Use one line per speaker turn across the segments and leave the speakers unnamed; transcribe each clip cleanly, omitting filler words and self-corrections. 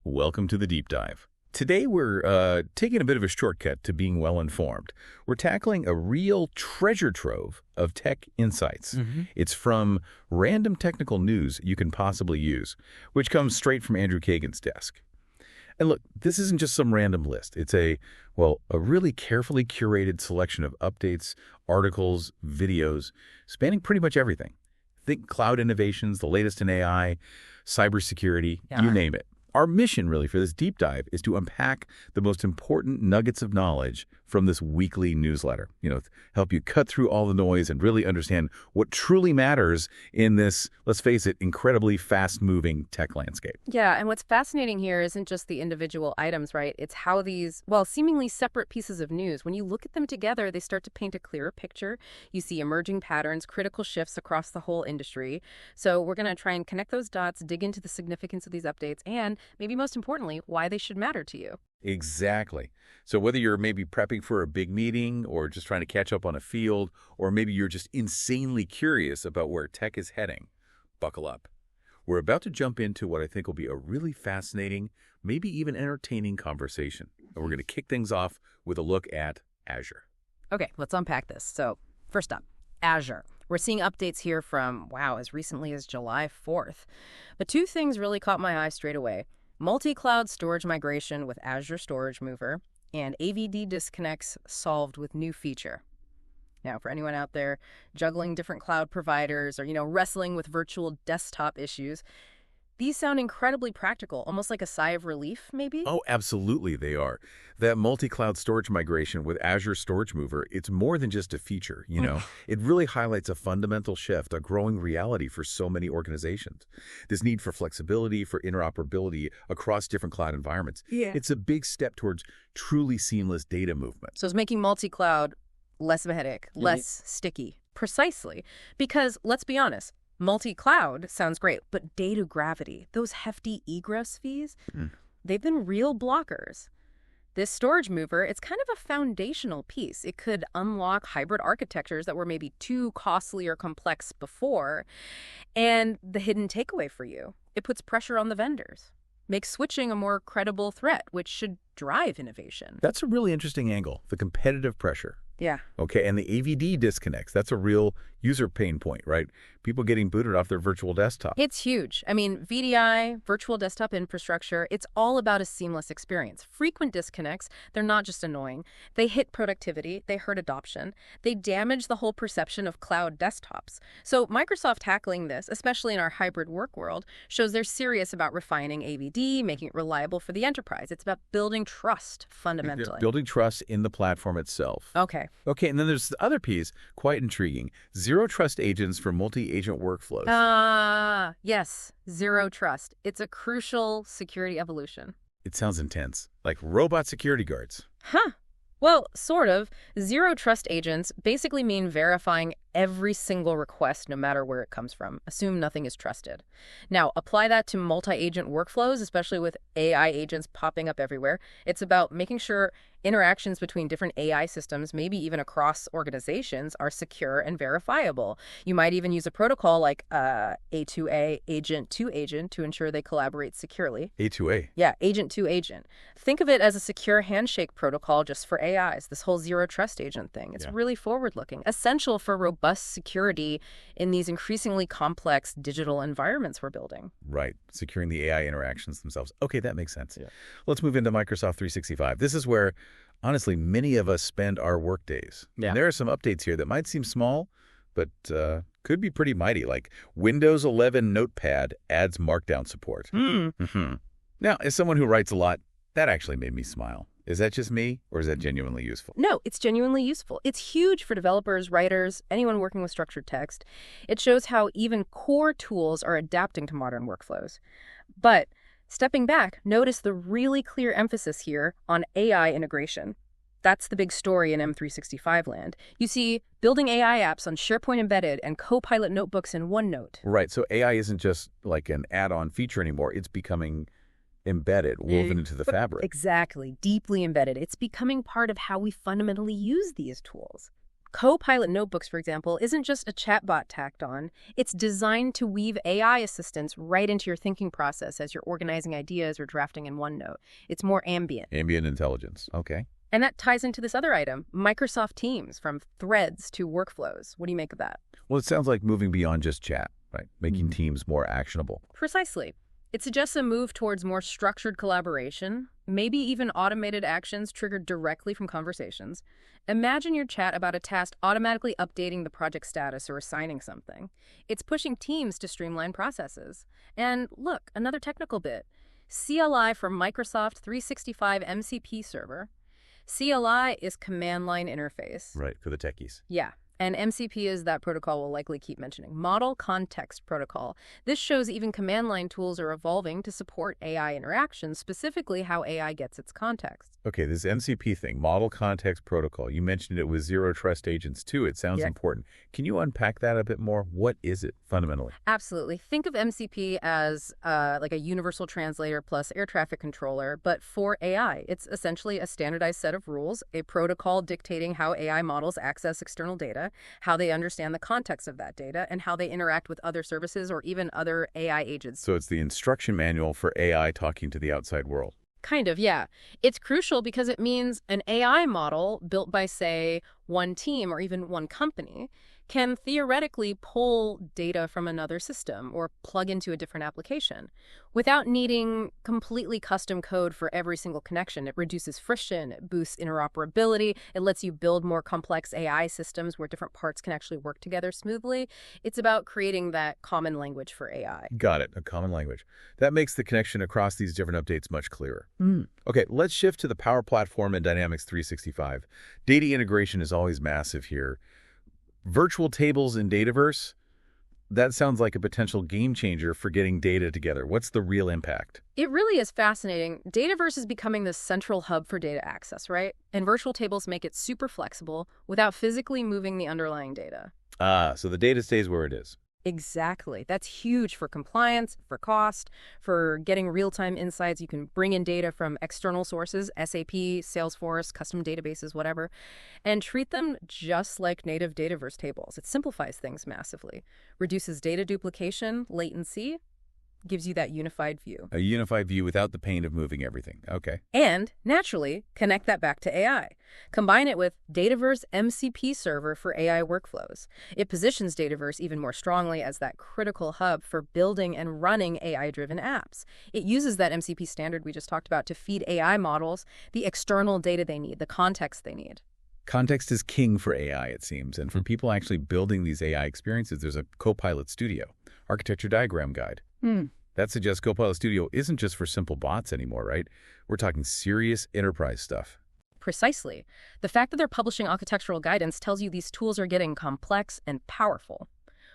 Welcome to the Deep Dive. Today we're taking a bit of a shortcut to being well-informed. We're tackling a real treasure trove of tech insights. It's from random technical news you can possibly use, which comes straight from Andrew Kagan's desk. And look, this isn't just some random list. It's a really carefully curated selection of updates, articles, videos, spanning pretty much everything. Think cloud innovations, the latest in AI, cybersecurity, you name it. Our mission, really, for this deep dive is to unpack the most important nuggets of knowledge from this weekly newsletter. Help you cut through all the noise and really understand what truly matters in this, let's face it, incredibly fast-moving tech landscape.
Yeah, and what's fascinating here isn't just the individual items, right? It's how these, seemingly separate pieces of news, when you look at them together, they start to paint a clearer picture. You see emerging patterns, critical shifts across the whole industry. So we're going to try and connect those dots, dig into the significance of these updates, and maybe most importantly, why they should matter to you.
Exactly. So whether you're maybe prepping for a big meeting or just trying to catch up on a field, or maybe you're just insanely curious about where tech is heading, buckle up. We're about to jump into what I think will be a really fascinating, maybe even entertaining conversation. And we're going to kick things off with a look at Azure.
Okay, let's unpack this. So first up, Azure. We're seeing updates here from, as recently as July 4th. But two things really caught my eye straight away. Multi-cloud storage migration with Azure Storage Mover, and AVD disconnects solved with new feature. Now, for anyone out there juggling different cloud providers or, wrestling with virtual desktop issues, these sound incredibly practical, almost like a sigh of relief, maybe?
Oh, absolutely they are. That multi-cloud storage migration with Azure Storage Mover, it's more than just a feature, It really highlights a fundamental shift, a growing reality for so many organizations. This need for flexibility, for interoperability across different cloud environments.
Yeah.
It's a big step towards truly seamless data movement.
So it's making multi-cloud less of a headache, less sticky. Precisely. Because, let's be honest, multi-cloud sounds great, but data gravity, those hefty egress fees, they've been real blockers. This storage mover, it's kind of a foundational piece. It could unlock hybrid architectures that were maybe too costly or complex before. And the hidden takeaway for you, it puts pressure on the vendors, makes switching a more credible threat, which should drive innovation.
That's a really interesting angle, the competitive pressure.
Yeah.
Okay, and the AVD disconnects, that's a real user pain point, right? People getting booted off their virtual desktop.
It's huge. I mean, VDI, virtual desktop infrastructure, it's all about a seamless experience. Frequent disconnects, they're not just annoying. They hit productivity, they hurt adoption, they damage the whole perception of cloud desktops. So Microsoft tackling this, especially in our hybrid work world, shows they're serious about refining AVD, making it reliable for the enterprise. It's about building trust, fundamentally.
Building trust in the platform itself.
Okay,
and then there's the other piece, quite intriguing. Zero trust agents for multi-agent workflows.
Yes, zero trust. It's a crucial security evolution.
It sounds intense, like robot security guards.
Well, sort of. Zero trust agents basically mean verifying every single request, no matter where it comes from. Assume nothing is trusted. Now, apply that to multi-agent workflows, especially with AI agents popping up everywhere. It's about making sure interactions between different AI systems, maybe even across organizations, are secure and verifiable. You might even use a protocol like A2A, agent to agent, to ensure they collaborate securely.
A2A?
Yeah, agent to agent. Think of it as a secure handshake protocol just for AIs, this whole zero trust agent thing. It's really forward-looking, essential for robust security in these increasingly complex digital environments we're building.
Right, securing the AI interactions themselves. Okay, that makes sense. Yeah. Let's move into Microsoft 365. This is where, honestly, many of us spend our work days. Yeah. And there are some updates here that might seem small, but could be pretty mighty, like Windows 11 Notepad adds Markdown support. Now, as someone who writes a lot, that actually made me smile. Is that just me, or is that genuinely useful?
No, it's genuinely useful. It's huge for developers, writers, anyone working with structured text. It shows how even core tools are adapting to modern workflows. But stepping back, notice the really clear emphasis here on AI integration. That's the big story in M365 land. You see, building AI apps on SharePoint Embedded and Copilot notebooks in OneNote.
Right, so AI isn't just like an add-on feature anymore. It's becoming embedded, woven into the fabric.
Exactly, deeply embedded. It's becoming part of how we fundamentally use these tools. Copilot Notebooks, for example, isn't just a chatbot tacked on. It's designed to weave AI assistance right into your thinking process as you're organizing ideas or drafting in OneNote. It's more ambient.
Ambient intelligence. Okay.
And that ties into this other item, Microsoft Teams, from threads to workflows. What do you make of that?
Well, it sounds like moving beyond just chat, right? Making teams more actionable.
Precisely. It suggests a move towards more structured collaboration, maybe even automated actions triggered directly from conversations. Imagine your chat about a task automatically updating the project status or assigning something. It's pushing teams to streamline processes. And look, another technical bit. CLI for Microsoft 365 MCP server. CLI is command line interface.
Right, for the techies.
Yeah. And MCP is that protocol we'll likely keep mentioning. Model Context Protocol. This shows even command line tools are evolving to support AI interactions, specifically how AI gets its context.
Okay, this MCP thing, Model Context Protocol, you mentioned it was Zero Trust Agents too. It sounds important. Can you unpack that a bit more? What is it fundamentally?
Absolutely. Think of MCP as like a universal translator plus air traffic controller, but for AI. It's essentially a standardized set of rules, a protocol dictating how AI models access external data, how they understand the context of that data, and how they interact with other services or even other AI agents.
So it's the instruction manual for AI talking to the outside world.
Kind of, yeah. It's crucial because it means an AI model built by, say, one team or even one company can theoretically pull data from another system or plug into a different application without needing completely custom code for every single connection. It reduces friction, it boosts interoperability, it lets you build more complex AI systems where different parts can actually work together smoothly. It's about creating that common language for AI.
Got it, a common language. That makes the connection across these different updates much clearer. Okay, let's shift to the Power Platform and Dynamics 365. Data integration is always massive here. Virtual tables in Dataverse, that sounds like a potential game changer for getting data together. What's the real impact?
It really is fascinating. Dataverse is becoming the central hub for data access, right? And virtual tables make it super flexible without physically moving the underlying data.
So the data stays where it is.
Exactly. That's huge for compliance, for cost, for getting real-time insights. You can bring in data from external sources, SAP, Salesforce, custom databases, whatever, and treat them just like native Dataverse tables. It simplifies things massively, reduces data duplication, latency, gives you that unified view.
A unified view without the pain of moving everything. Okay.
And, naturally, connect that back to AI. Combine it with Dataverse MCP server for AI workflows. It positions Dataverse even more strongly as that critical hub for building and running AI-driven apps. It uses that MCP standard we just talked about to feed AI models the external data they need, the context they need.
Context is king for AI, it seems. And for people actually building these AI experiences, there's a Copilot Studio, architecture diagram guide. That suggests Copilot Studio isn't just for simple bots anymore, right? We're talking serious enterprise stuff.
Precisely. The fact that they're publishing architectural guidance tells you these tools are getting complex and powerful.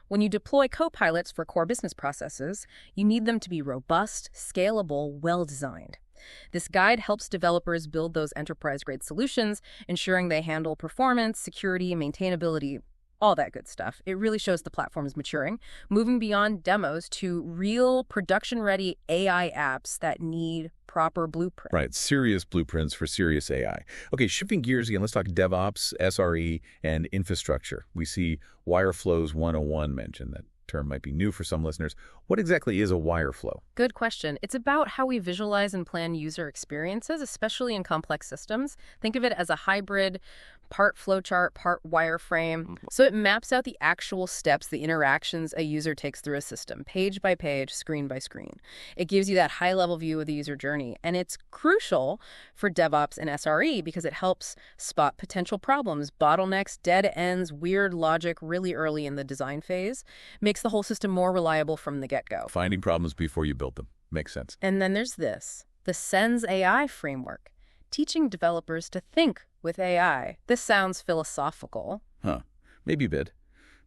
When you deploy copilots for core business processes, you need them to be robust, scalable, well-designed. This guide helps developers build those enterprise-grade solutions, ensuring they handle performance, security, maintainability, all that good stuff. It really shows the platform is maturing, moving beyond demos to real production-ready AI apps that need proper blueprints.
Right, serious blueprints for serious AI. Okay, shifting gears again, let's talk DevOps, SRE, and infrastructure. We see Wireflows 101 mentioned. That term might be new for some listeners. What exactly is a wireflow?
Good question. It's about how we visualize and plan user experiences, especially in complex systems. Think of it as a hybrid, part flowchart, part wireframe. So it maps out the actual steps, the interactions a user takes through a system, page by page, screen by screen. It gives you that high-level view of the user journey. And it's crucial for DevOps and SRE because it helps spot potential problems, bottlenecks, dead ends, weird logic really early in the design phase. Makes the whole system more reliable from the get-go.
Finding problems before you build them. Makes sense.
And then there's this, the Sense AI framework, teaching developers to think with AI. This sounds philosophical.
Maybe a bit.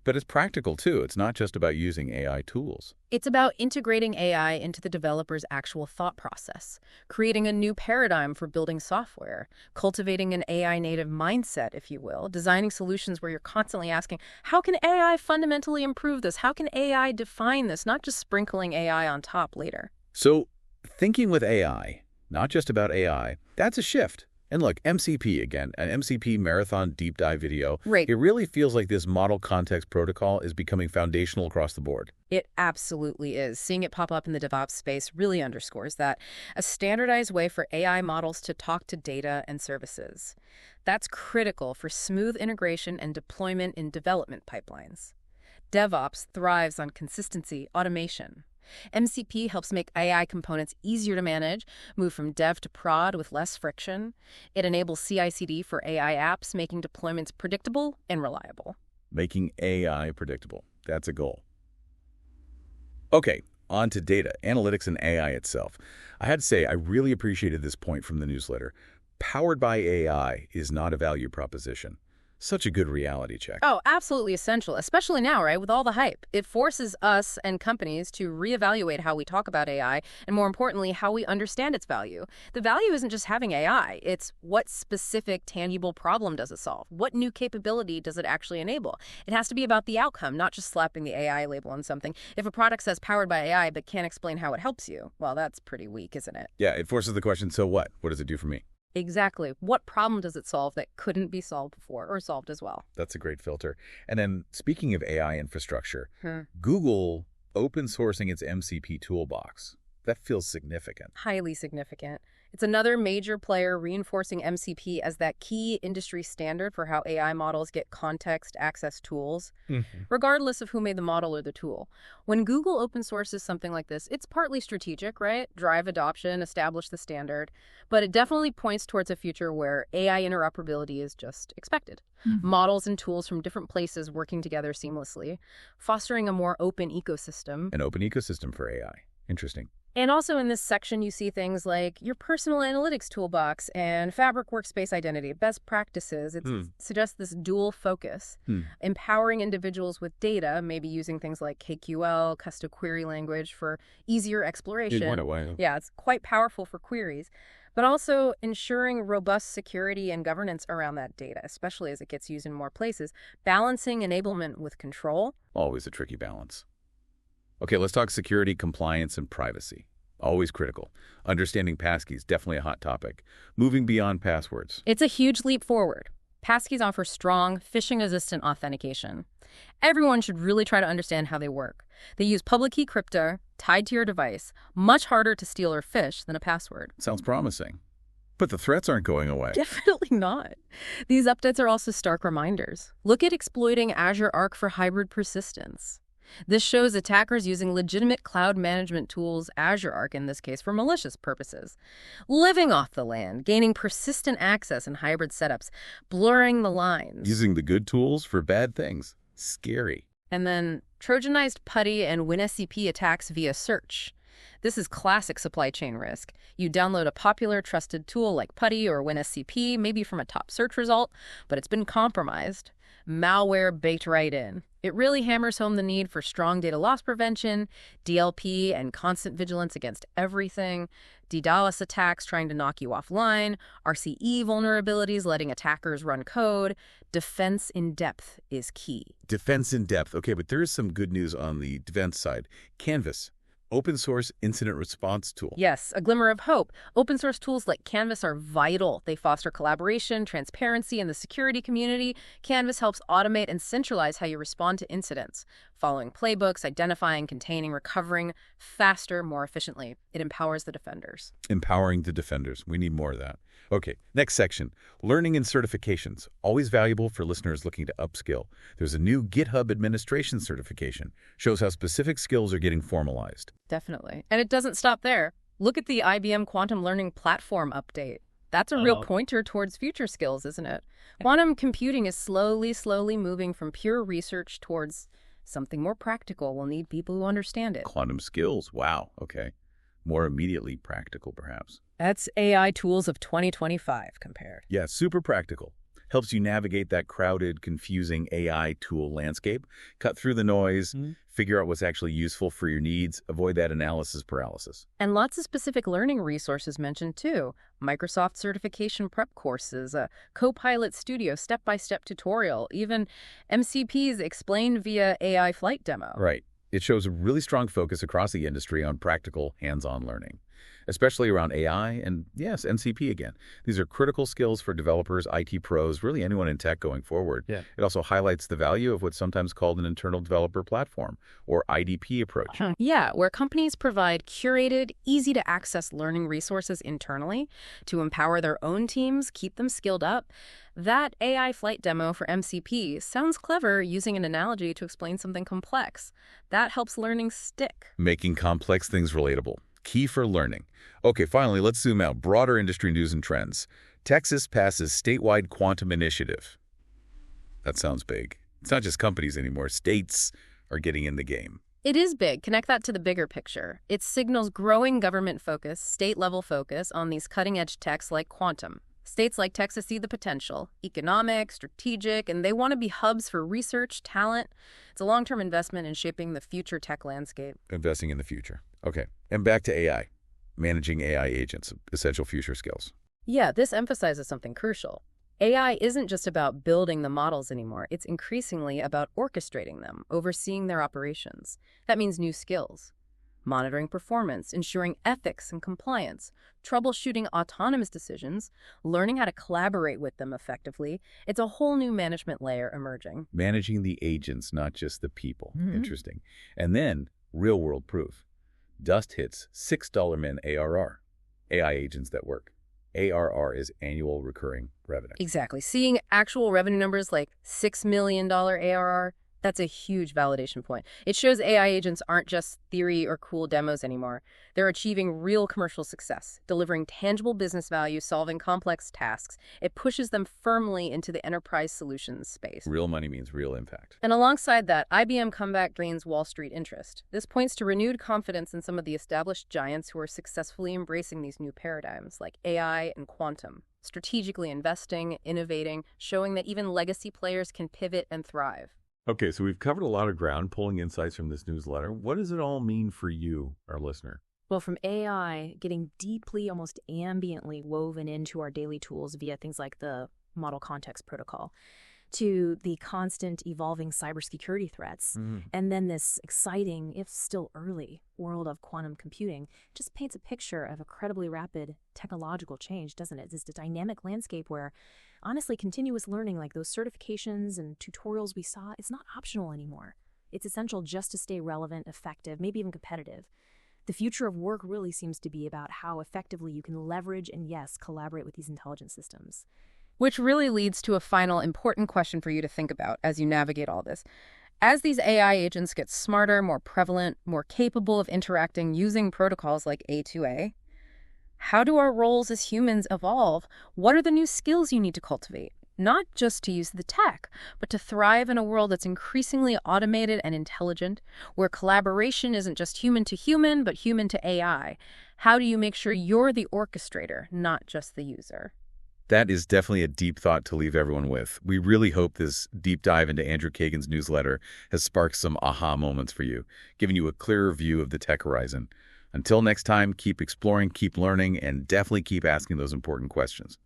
But it's practical, too. It's not just about using AI tools.
It's about integrating AI into the developer's actual thought process, creating a new paradigm for building software, cultivating an AI-native mindset, if you will, designing solutions where you're constantly asking, how can AI fundamentally improve this? How can AI define this? Not just sprinkling AI on top later.
So thinking with AI, not just about AI, that's a shift. And look, MCP again, an MCP marathon deep dive video.
Right.
It really feels like this model context protocol is becoming foundational across the board.
It absolutely is. Seeing it pop up in the DevOps space really underscores that. A standardized way for AI models to talk to data and services. That's critical for smooth integration and deployment in development pipelines. DevOps thrives on consistency, automation. MCP helps make AI components easier to manage, move from dev to prod with less friction. It enables CI/CD for AI apps, making deployments predictable and reliable.
Making AI predictable. That's a goal. Okay, on to data, analytics, and AI itself. I had to say, I really appreciated this point from the newsletter. Powered by AI is not a value proposition. Such a good reality check.
Oh, absolutely essential, especially now, right, with all the hype. It forces us and companies to reevaluate how we talk about AI and, more importantly, how we understand its value. The value isn't just having AI. It's what specific, tangible problem does it solve? What new capability does it actually enable? It has to be about the outcome, not just slapping the AI label on something. If a product says powered by AI but can't explain how it helps you, well, that's pretty weak, isn't it?
Yeah, it forces the question, so what? What does it do for me?
Exactly. What problem does it solve that couldn't be solved before or solved as well?
That's a great filter. And then, speaking of AI infrastructure, Google open sourcing its MCP toolbox. That feels significant.
Highly significant. It's another major player reinforcing MCP as that key industry standard for how AI models get context access tools, regardless of who made the model or the tool. When Google open sources something like this, it's partly strategic, right? Drive adoption, establish the standard. But it definitely points towards a future where AI interoperability is just expected. Models and tools from different places working together seamlessly, fostering a more open ecosystem.
An open ecosystem for AI. Interesting.
And also in this section, you see things like your personal analytics toolbox and Fabric workspace identity, best practices. It suggests this dual focus, empowering individuals with data, maybe using things like KQL, custom query language for easier exploration. Yeah, it's quite powerful for queries, but also ensuring robust security and governance around that data, especially as it gets used in more places, balancing enablement with control.
Always a tricky balance. Okay, let's talk security, compliance, and privacy. Always critical. Understanding passkeys, definitely a hot topic. Moving beyond passwords.
It's a huge leap forward. Passkeys offer strong, phishing-resistant authentication. Everyone should really try to understand how they work. They use public key crypto, tied to your device, much harder to steal or phish than a password.
Sounds promising. But the threats aren't going away.
Definitely not. These updates are also stark reminders. Look at exploiting Azure Arc for hybrid persistence. This shows attackers using legitimate cloud management tools, Azure Arc in this case, for malicious purposes. Living off the land, gaining persistent access in hybrid setups, blurring the lines.
Using the good tools for bad things. Scary.
And then Trojanized PuTTY and WinSCP attacks via search. This is classic supply chain risk. You download a popular trusted tool like PuTTY or WinSCP, maybe from a top search result, but it's been compromised. Malware baked right in. It really hammers home the need for strong data loss prevention, DLP, and constant vigilance against everything, DDoS attacks trying to knock you offline, RCE vulnerabilities letting attackers run code. Defense in depth is key.
Defense in depth. Okay, but there is some good news on the defense side. Canvas. Open source incident response tool.
Yes, a glimmer of hope. Open source tools like Canvas are vital. They foster collaboration, transparency in the security community. Canvas helps automate and centralize how you respond to incidents, following playbooks, identifying, containing, recovering faster, more efficiently. It empowers the defenders.
Empowering the defenders. We need more of that. Okay, next section. Learning and certifications. Always valuable for listeners looking to upskill. There's a new GitHub administration certification. Shows how specific skills are getting formalized.
Definitely. And it doesn't stop there. Look at the IBM Quantum Learning Platform update. That's a real pointer towards future skills, isn't it? Quantum computing is slowly moving from pure research towards something more practical. We'll need people who understand it.
Quantum skills. Wow. Okay. More immediately practical, perhaps.
That's AI tools of 2025 compared.
Yeah, super practical. Helps you navigate that crowded, confusing AI tool landscape, cut through the noise, figure out what's actually useful for your needs, avoid that analysis paralysis.
And lots of specific learning resources mentioned too. Microsoft certification prep courses, a Copilot Studio step-by-step tutorial, even MCP's explained via AI flight demo.
Right. It shows a really strong focus across the industry on practical, hands-on learning. especially around AI and, yes, NCP again. These are critical skills for developers, IT pros, really anyone in tech going forward.
Yeah.
It also highlights the value of what's sometimes called an internal developer platform, or IDP approach.
Yeah, where companies provide curated, easy-to-access learning resources internally to empower their own teams, keep them skilled up. That AI flight demo for MCP sounds clever, using an analogy to explain something complex. That helps learning stick.
Making complex things relatable. Key for learning. Okay, finally, let's zoom out. Broader industry news and trends. Texas passes statewide quantum initiative. That sounds big. It's not just companies anymore. States are getting in the game.
It is big. Connect that to the bigger picture. It signals growing government focus, state-level focus on these cutting-edge techs like quantum. States like Texas see the potential, economic, strategic, and they want to be hubs for research, talent. It's a long-term investment in shaping the future tech landscape.
Investing in the future. Okay, and back to AI. Managing AI agents, essential future skills.
Yeah, this emphasizes something crucial. AI isn't just about building the models anymore. It's increasingly about orchestrating them, overseeing their operations. That means new skills. Monitoring performance, ensuring ethics and compliance, troubleshooting autonomous decisions, learning how to collaborate with them effectively. It's a whole new management layer emerging.
Managing the agents, not just the people. Interesting. And then, real-world proof. Dust hits $6 min ARR. AI agents that work. ARR is annual recurring revenue.
Exactly. Seeing actual revenue numbers like $6 million ARR, that's a huge validation point. It shows AI agents aren't just theory or cool demos anymore. They're achieving real commercial success, delivering tangible business value, solving complex tasks. It pushes them firmly into the enterprise solutions space.
Real money means real impact.
And alongside that, IBM comeback gains Wall Street interest. This points to renewed confidence in some of the established giants who are successfully embracing these new paradigms like AI and quantum, strategically investing, innovating, showing that even legacy players can pivot and thrive.
Okay, so we've covered a lot of ground, pulling insights from this newsletter. What does it all mean for you, our listener?
Well, from AI getting deeply, almost ambiently woven into our daily tools via things like the Model Context Protocol, to the constant evolving cybersecurity threats, and then this exciting, if still early, world of quantum computing, just paints a picture of incredibly rapid technological change, doesn't it? It's a dynamic landscape where, honestly, continuous learning, like those certifications and tutorials we saw, it's not optional anymore. It's essential just to stay relevant, effective, maybe even competitive. The future of work really seems to be about how effectively you can leverage and, yes, collaborate with these intelligent systems.
Which really leads to a final important question for you to think about as you navigate all this. As these AI agents get smarter, more prevalent, more capable of interacting using protocols like A2A, how do our roles as humans evolve? What are the new skills you need to cultivate? Not just to use the tech, but to thrive in a world that's increasingly automated and intelligent, where collaboration isn't just human to human, but human to AI. How do you make sure you're the orchestrator, not just the user?
That is definitely a deep thought to leave everyone with. We really hope this deep dive into Andrew Kagan's newsletter has sparked some aha moments for you, giving you a clearer view of the tech horizon. Until next time, keep exploring, keep learning, and definitely keep asking those important questions.